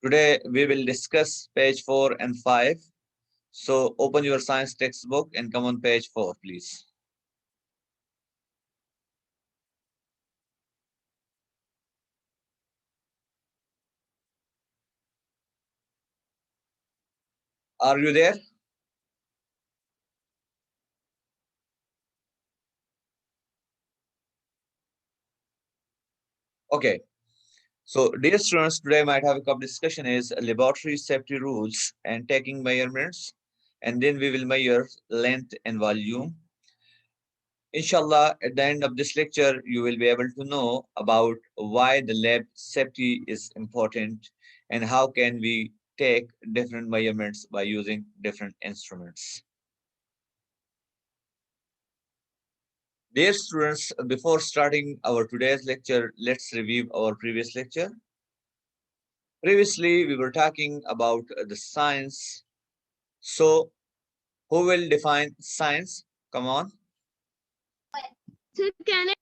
Today we will discuss page 4 and 5. So open your science textbook and come on page 4, please. Are you there? Okay. So dear students, today might have a couple discussion is laboratory safety rules and taking measurements. And then we will measure length and volume. Inshallah, at the end of this lecture, you will be able to know about why the lab safety is important and how can we take different measurements by using different instruments. Dear students, before starting our today's lecture, let's review our previous lecture. Previously, we were talking about the science. So, who will define science? Come on. So can I?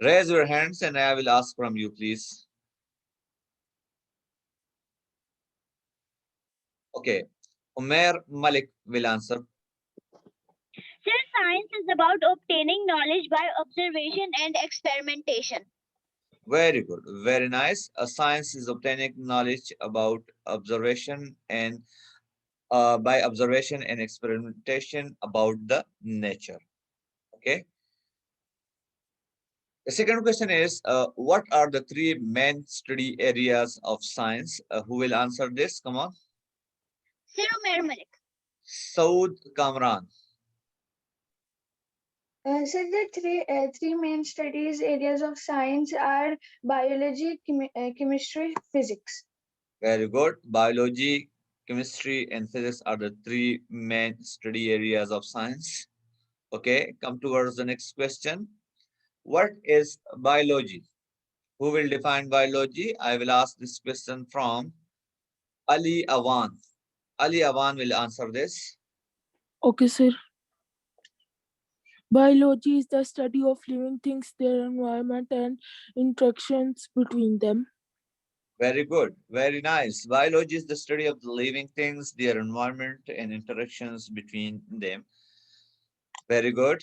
Raise your hands and I will ask from you, please. Okay. Umair Malik will answer. Sir, science is about obtaining knowledge by observation and experimentation. Very good. Very nice. A science is obtaining knowledge about observation and by observation and experimentation about the nature. Okay. The second question is, what are the three main study areas of science? Who will answer this? Come on. Sir, Malik. Saud Kamran. So the three main studies areas of science are biology, chemistry, physics. Very good. Biology, chemistry, and physics are the three main study areas of science. Okay, come towards the next question. What is biology? Who will define biology? I will ask this question from Ali Awan. Ali Awan will answer this. Okay, sir. Biology is the study of living things, their environment, and interactions between them. Very good. Very nice. Biology is the study of the living things, their environment, and interactions between them. Very good.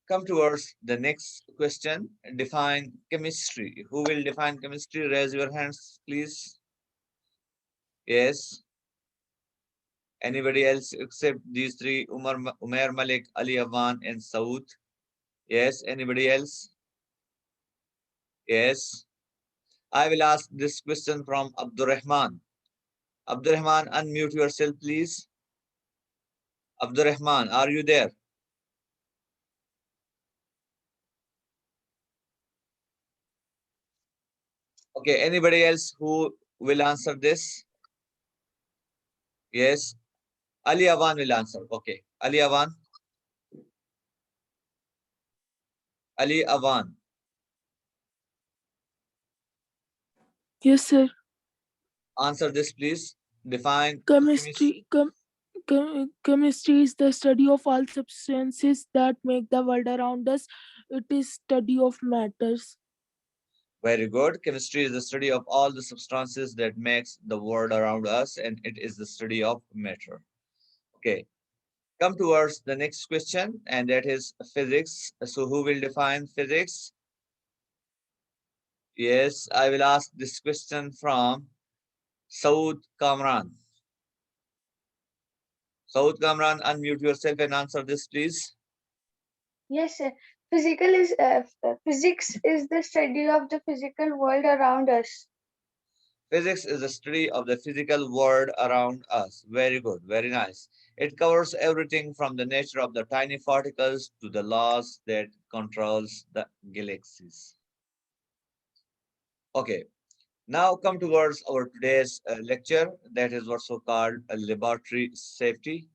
Come towards the next question. Define chemistry. Who will define chemistry? Raise your hands, please. Yes. Anybody else except these three? Umair Malik, Ali Awan, and Saud. Yes. Anybody else? Yes. I will ask this question from Abdurrahman. Abdurrahman, unmute yourself, please. Abdurrahman, are you there? Okay, anybody else who will answer this? Yes. Ali Awan will answer. Okay. Ali Awan. Ali Awan. Yes, sir. Answer this, please. Define Chemistry is the study of all substances that make the world around us. It is study of matters. Very good. Chemistry is the study of all the substances that makes the world around us, and it is the study of matter. Okay. Come towards the next question, and that is physics. So who will define physics? Yes, I will ask this question from Saud Kamran. Saud Kamran, unmute yourself and answer this, please. Yes, sir. Physics is the study of the physical world around us. Physics is the study of the physical world around us. Very good, very nice. It covers everything from the nature of the tiny particles to the laws that controls the galaxies. Okay, now come towards our today's lecture. That is also called laboratory safety.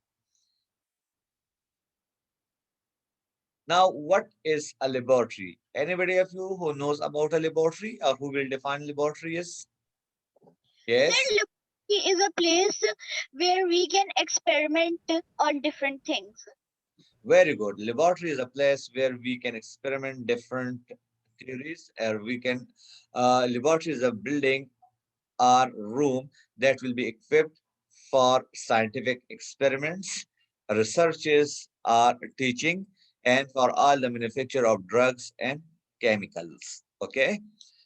Now, what is a laboratory? Anybody of you who knows about a laboratory or who will define laboratory is? Yes. Sir, laboratory is a place where we can experiment on different things. Very good. Laboratory is a place where we can experiment different theories, or we can. Laboratory is a building are room that will be equipped for scientific experiments, researches are teaching, and for all the manufacture of drugs and chemicals. Okay.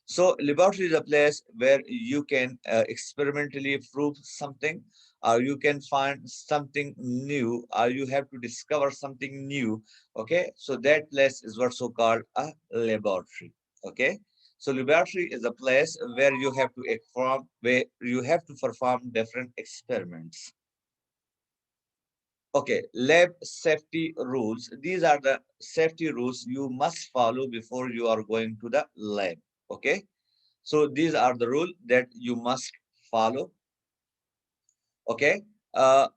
So laboratory is a place where you can experimentally prove something, or you can find something new, or you have to discover something new. Okay. So that place is what's so called a laboratory. Okay. So laboratory is a place where you have to perform different experiments. Okay, lab safety rules. These are the safety rules you must follow before you are going to the lab. Okay, so these are the rules that you must follow. Okay, uh,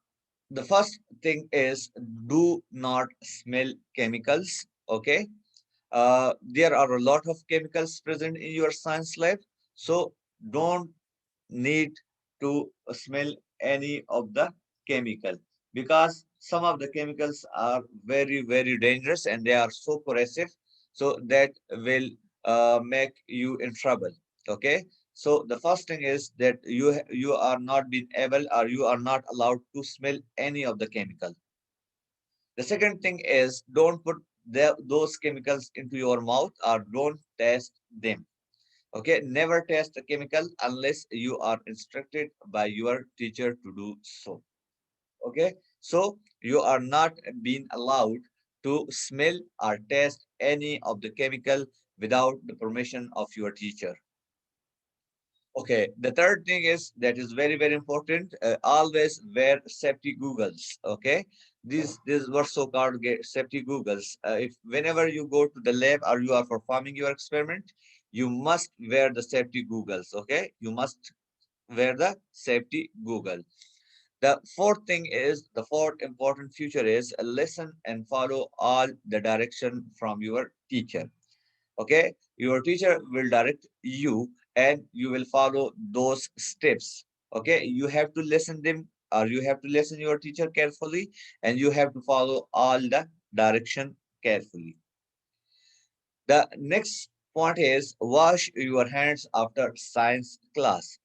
the first thing is do not smell chemicals. Okay, there are a lot of chemicals present in your science lab, so don't need to smell any of the chemical, because some of the chemicals are very very dangerous and they are so corrosive, so that will make you in trouble. Okay, so the first thing is that you are not being able, or you are not allowed to smell any of the chemical. The second thing is don't put those chemicals into your mouth, or don't test them. Okay, never test a chemical unless you are instructed by your teacher to do so. Okay, so you are not being allowed to smell or test any of the chemical without the permission of your teacher. Okay, the third thing is that is very very important. Always wear safety goggles. Okay, these were so called safety goggles. If whenever you go to the lab or you are performing your experiment, you must wear the safety goggles. Okay, you must wear the safety goggle. The fourth important feature is listen and follow all the direction from your teacher. Okay, your teacher will direct you and you will follow those steps. Okay, you have to listen them, or you have to listen your teacher carefully, and you have to follow all the direction carefully. The next point is wash your hands after science class.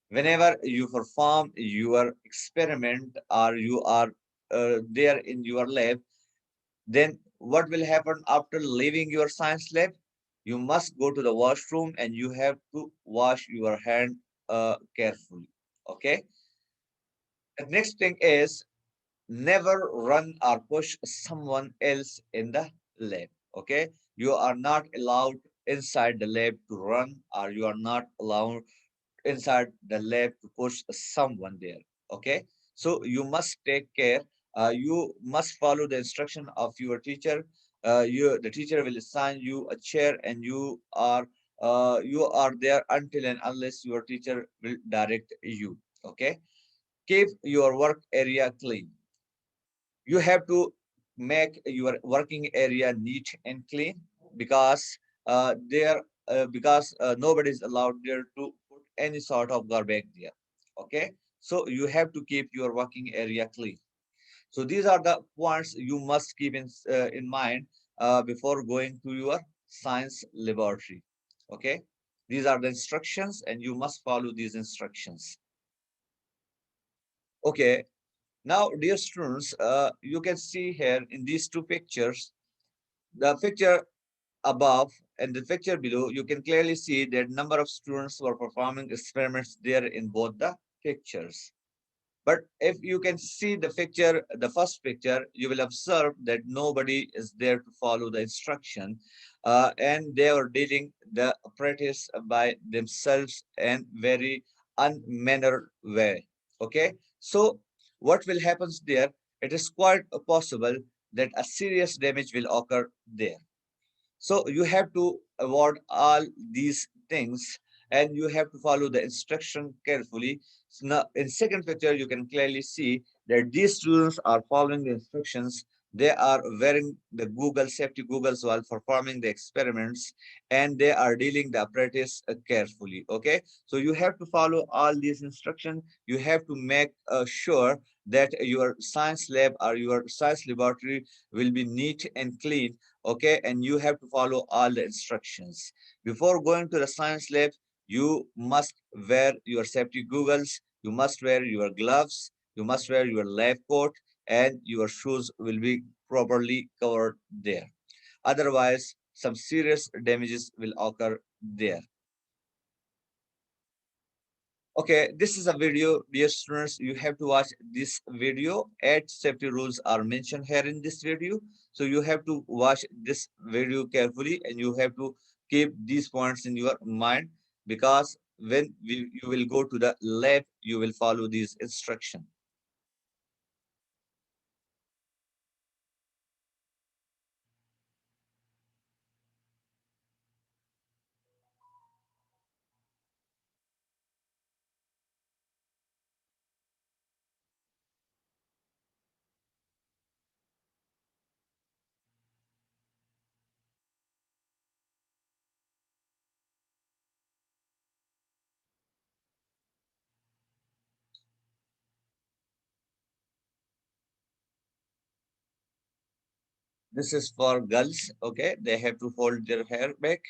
Whenever you perform your experiment, or you are there in your lab, then what will happen after leaving your science lab? You must go to the washroom and you have to wash your hand carefully. Okay. The next thing is never run or push someone else in the lab. Okay. You are not allowed inside the lab to run, or you are not allowed inside the lab to push someone there. Okay, so you must take care. You must follow the instruction of your teacher. The teacher will assign you a chair, and you are there until and unless your teacher will direct you. Okay, keep your work area clean. You have to make your working area neat and clean, because nobody is allowed there to put any sort of garbage there. Okay, so you have to keep your working area clean. So these are the points you must keep in mind before going to your science laboratory. Okay, these are the instructions and you must follow these instructions. Okay, now, dear students, you can see here in these two pictures, the picture above and the picture below, you can clearly see that number of students who are performing experiments there in both the pictures. But if you can see the picture, the first picture, you will observe that nobody is there to follow the instruction, and they are dealing the apparatus by themselves and very unmannered way. Okay, so what will happen there? It is quite possible that a serious damage will occur there. So you have to avoid all these things and you have to follow the instruction carefully. So now in second picture, you can clearly see that these students are following the instructions. They are wearing the Google safety goggles while performing the experiments, and they are dealing the apparatus carefully. Okay, so you have to follow all these instructions. You have to make sure that your science lab or your science laboratory will be neat and clean. Okay, and you have to follow all the instructions before going to the science lab. You must wear your safety goggles, you must wear your gloves, you must wear your lab coat, and your shoes will be properly covered there. Otherwise, some serious damages will occur there. Okay, this is a video, dear students. You have to watch this video. 8 safety rules are mentioned here in this video. So you have to watch this video carefully and you have to keep these points in your mind, because when you will go to the lab, you will follow these instructions. This is for girls, okay? They have to hold their hair back.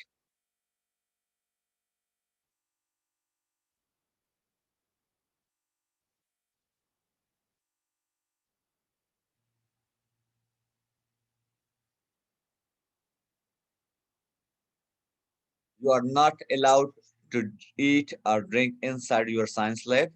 You are not allowed to eat or drink inside your science lab.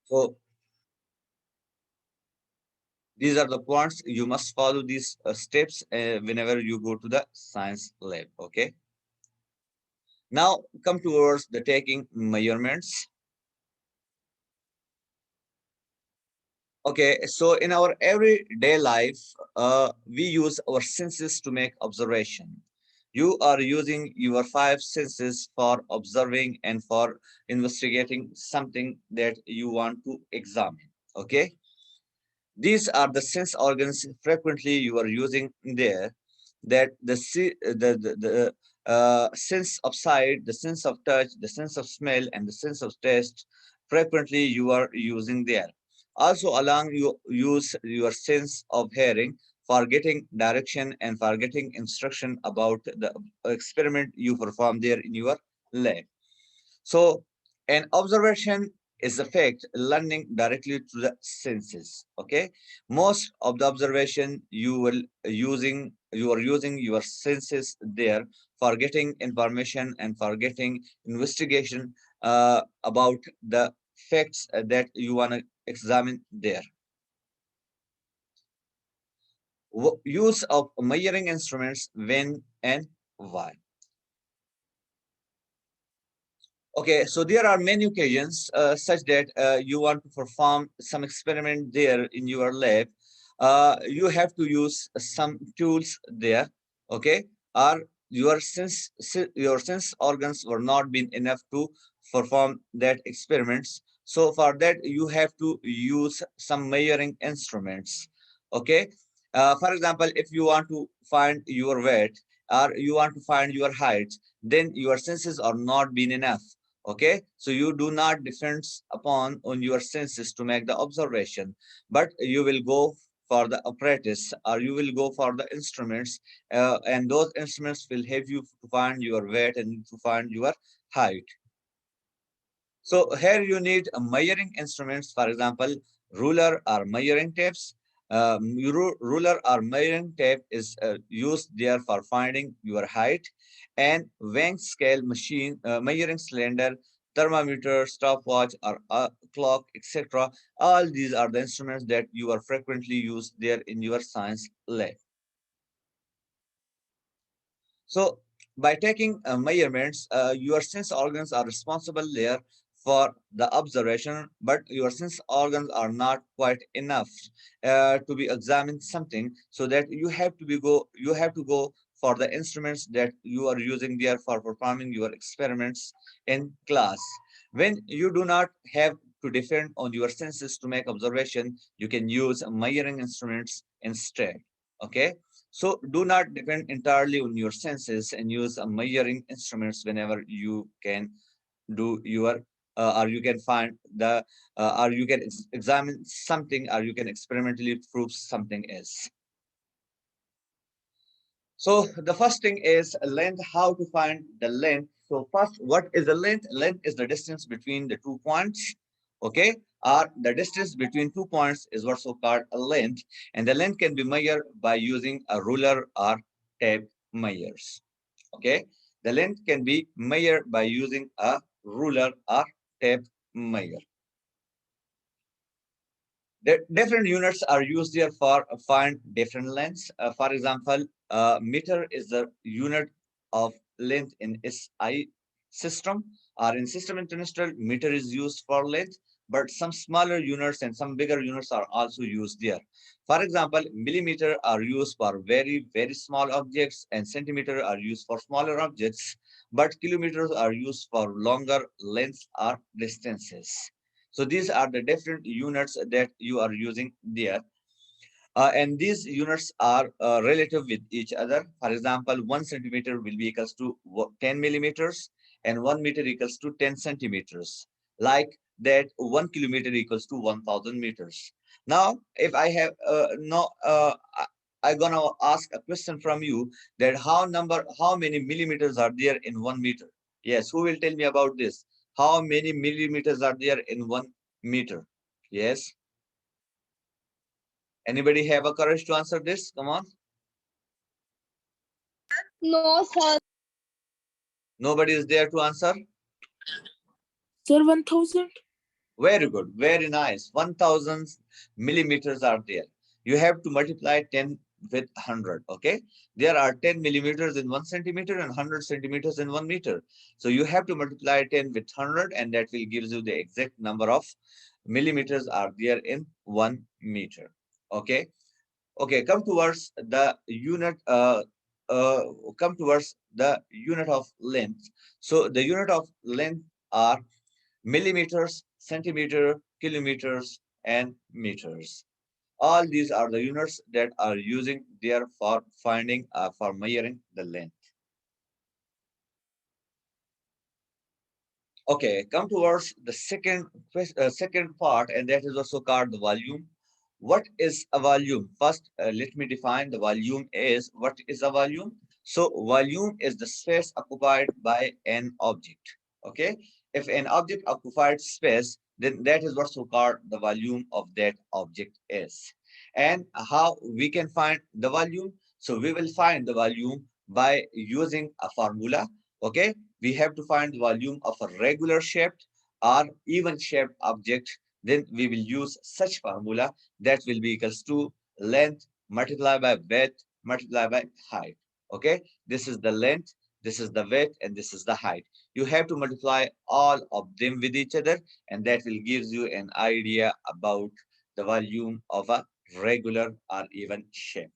So these are the points. You must follow these steps whenever you go to the science lab. Okay. Now come towards the taking measurements. Okay. So in our everyday life, we use our senses to make observation. You are using your 5 senses for observing and for investigating something that you want to examine. Okay. These are the sense organs frequently you are using there, that the sense of sight, the sense of touch, the sense of smell, and the sense of taste frequently you are using there. Also, along you use your sense of hearing for getting direction and for getting instruction about the experiment you perform there in your lab. So an observation is a fact learning directly to the senses. Okay. Most of the observation you are using your senses there for getting information and for getting investigation about the facts that you want to examine there. Use of measuring instruments, when and why. Okay, so there are many occasions such that you want to perform some experiment there in your lab. You have to use some tools there, okay? Or your sense organs were not been enough to perform that experiments. So for that, you have to use some measuring instruments, okay? For example, if you want to find your weight or you want to find your height, then your senses are not been enough. Okay, so you do not depend upon on your senses to make the observation, but you will go for the apparatus or you will go for the instruments, and those instruments will help you to find your weight and to find your height. So here you need measuring instruments, for example, ruler or measuring tapes. Ruler or measuring tape is used there for finding your height, and weighing scale machine, measuring cylinder, thermometer, stopwatch, or clock, etc. All these are the instruments that you are frequently used there in your science lab. So By taking measurements, your sense organs are responsible there for the observation, but your sense organs are not quite enough to be examined something, so that you have to go for the instruments that you are using there for performing your experiments in class. When you do not have to depend on your senses to make observation, you can use measuring instruments instead. Okay, so do not depend entirely on your senses and use measuring instruments whenever you can do your or you can find the or you can examine something, or you can experimentally prove something else. So the first thing is length, how to find the length. So first, what is the length? Length is the distance between the 2 points, okay? Or the distance between 2 points is also called a length. And the length can be measured by using a ruler or tape measures, okay? The length can be measured by using a ruler or tape measure. The different units are used here for find different lengths. For example, meter is the unit of length in SI system, or in system international, meter is used for length, but some smaller units and some bigger units are also used there. For example, millimeter are used for very, very small objects, and centimeter are used for smaller objects, but kilometers are used for longer lengths or distances. So these are the different units that you are using there. And these units are relative with each other. For example, 1 centimeter will be equals to 10 millimeters, and 1 meter equals to 10 centimeters. Like that, 1 kilometer equals to 1,000 meters. Now, if I have no, I'm gonna ask a question from you, that how many millimeters are there in 1 meter? Yes, who will tell me about this? How many millimeters are there in 1 meter? Yes. Anybody have a courage to answer this? Come on. No, sir. Nobody is there to answer. Sir, 1000? Very good. Very nice. 1,000 millimeters are there. You have to multiply 10 with 100. Okay. There are 10 millimeters in 1 centimeter and 100 centimeters in 1 meter. So you have to multiply 10 with 100, and that will give you the exact number of millimeters are there in 1 meter. Okay. Okay, uh, come towards the unit of length. So the unit of length are millimeters, centimeter, kilometers, and meters. All these are the units that are using there for finding for measuring the length. Okay, come towards the second part, and that is also called the volume. What is a volume? First, let me define the volume is. What is a volume? So volume is the space occupied by an object. Okay, if an object occupied space, then that is what's called the volume of that object is. And how we can find the volume? So we will find the volume by using a formula. Okay, we have to find the volume of a regular shaped or even shaped object. Then we will use such formula that will be equals to length multiplied by width multiplied by height. Okay, this is the length, this is the width, and this is the height. You have to multiply all of them with each other, and that will give you an idea about the volume of a regular or even shape.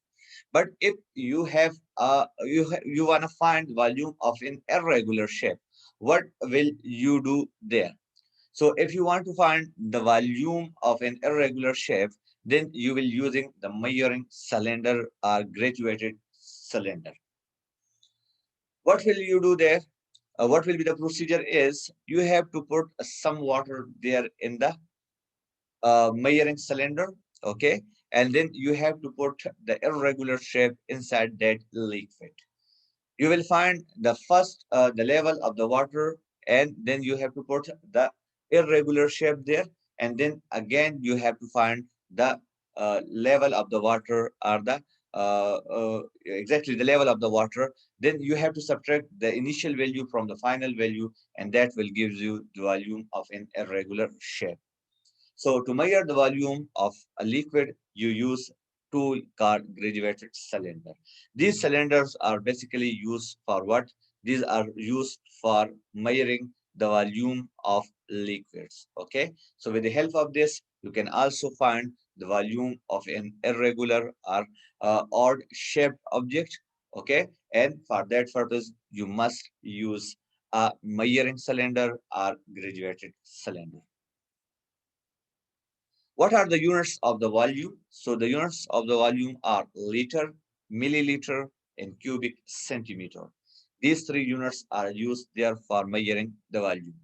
But if you have you want to find volume of an irregular shape, what will you do there? So if you want to find the volume of an irregular shape, then you will using the measuring cylinder or graduated cylinder. What will you do there? What will be the procedure is, you have to put some water there in the measuring cylinder, okay? And then you have to put the irregular shape inside that liquid. You will find the first the level of the water, and then you have to put the irregular shape there, and then again you have to find the level of the water, or the exactly the level of the water. Then you have to subtract the initial value from the final value, and that will give you the volume of an irregular shape. So to measure the volume of a liquid, you use tool called graduated cylinder. These cylinders are basically used for what? These are used for measuring the volume of liquids. Okay, so with the help of this, you can also find the volume of an irregular or odd shaped object. Okay, and for that purpose, you must use a measuring cylinder or graduated cylinder. What are the units of the volume? So the units of the volume are liter, milliliter, and cubic centimeter. These three units are used there for measuring the volume.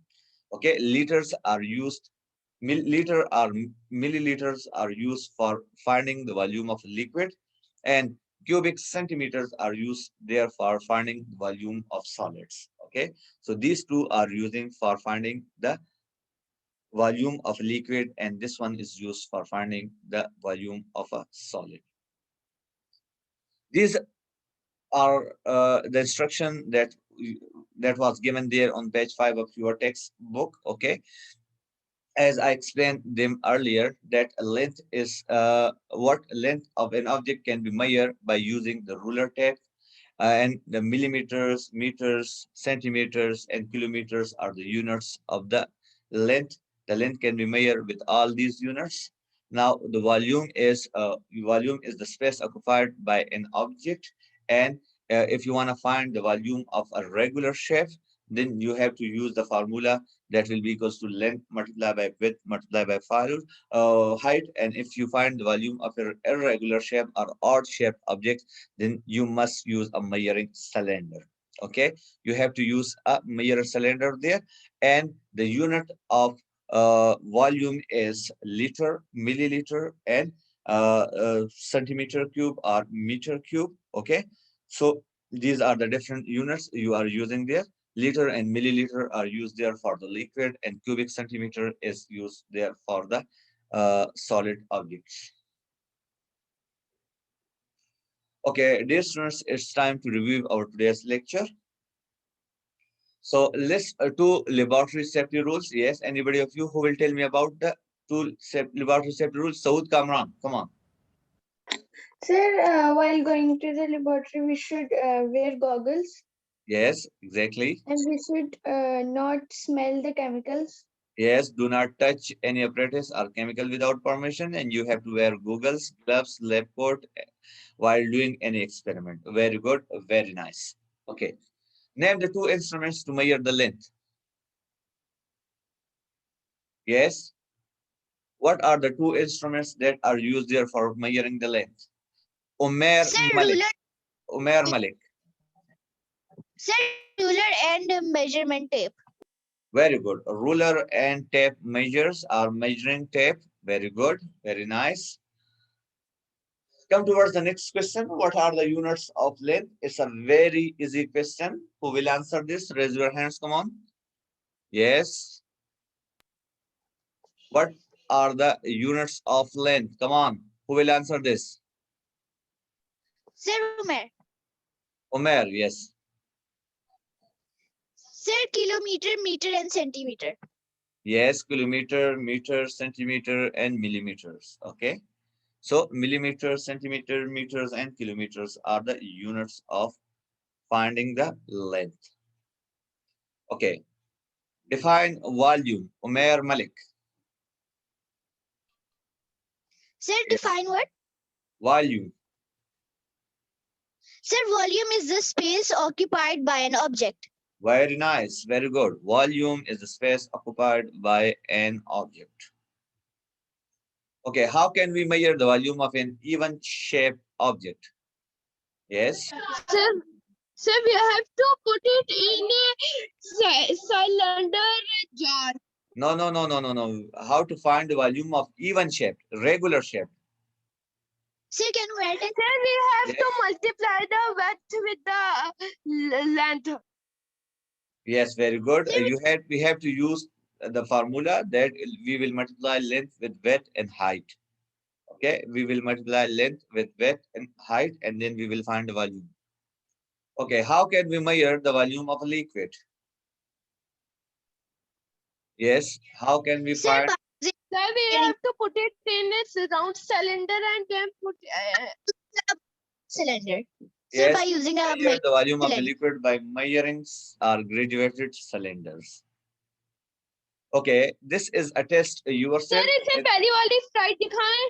Okay, liters are used, milliliter or milliliters are used for finding the volume of liquid, and cubic centimeters are used there for finding the volume of solids. Okay, so these two are using for finding the volume of liquid, and this one is used for finding the volume of a solid. These are the instruction that was given there on page 5 of your textbook. Okay, as I explained them earlier, that length is what length of an object can be measured by using the ruler tape, and the millimeters, meters, centimeters, and kilometers are the units of the length. The length can be measured with all these units. Now, the volume is the space occupied by an object, and if you want to find the volume of a regular shape, then you have to use the formula that will be equals to length multiplied by width multiplied by height. And if you find the volume of an irregular shape or odd shaped object, then you must use a measuring cylinder. Okay, you have to use a measuring cylinder there, and the unit of volume is liter, milliliter, and centimeter cube or meter cube. Okay, so these are the different units you are using there. Liter and milliliter are used there for the liquid, and cubic centimeter is used there for the solid objects. Okay, dear students, it's time to review our today's lecture. So let's two laboratory safety rules. Yes, anybody of you who will tell me about the laboratory safety rules? Saud Kamran, come on. Sir, while going to the laboratory, we should wear goggles Yes, exactly. and we should not smell the chemicals. Yes, do not touch any apparatus or chemical without permission, and you have to wear goggles, gloves, lab coat while doing any experiment. Very good, very nice. Okay, name the two instruments to measure the length. Yes, what are the two instruments that are used there for measuring the length? Umair Sir, Malik. ruler, Umair Malik. sir, ruler and measurement tape. Very good. A ruler and tape measures are measuring tape. Very good. Very nice. Come towards the next question. What are the units of length? It's a very easy question. Who will answer this? Raise your hands. Come on. Yes. What are the units of length? Come on. Who will answer this? Sir, Umer. Umair. Yes. Sir, kilometer, meter, and centimeter. Yes. Kilometer, meter, centimeter, and millimeters. Okay. So millimeters, centimeter, meters, and kilometers are the units of finding the length. Okay. Define volume. Umair Malik. Sir, Yes. define what? Volume. Sir, volume is the space occupied by an object. Very nice. Very good. Volume is the space occupied by an object. Okay. How can we measure the volume of an even shaped object? Yes. Sir, we have to put it in a cylinder jar. No, no, no, no, no, no. How to find the volume of even shaped, regular shaped? Sir, can you write it? Sir, we have Yes. to multiply the width with the length. Yes, very good. Sir, We have to use the formula that we will multiply length with width and height. Okay, we will multiply length with width and height, and then we will find the volume. Okay, how can we measure the volume of a liquid? Yes, how can we sir, find? by using Sir, we have to put it in a round cylinder and then put cylinder. Sir, by Yes, using a measure the volume of the cylinder. liquid by measuring or graduated cylinders. Okay, this is a test sir yourself. इसे पहली वाली slide दिखाएं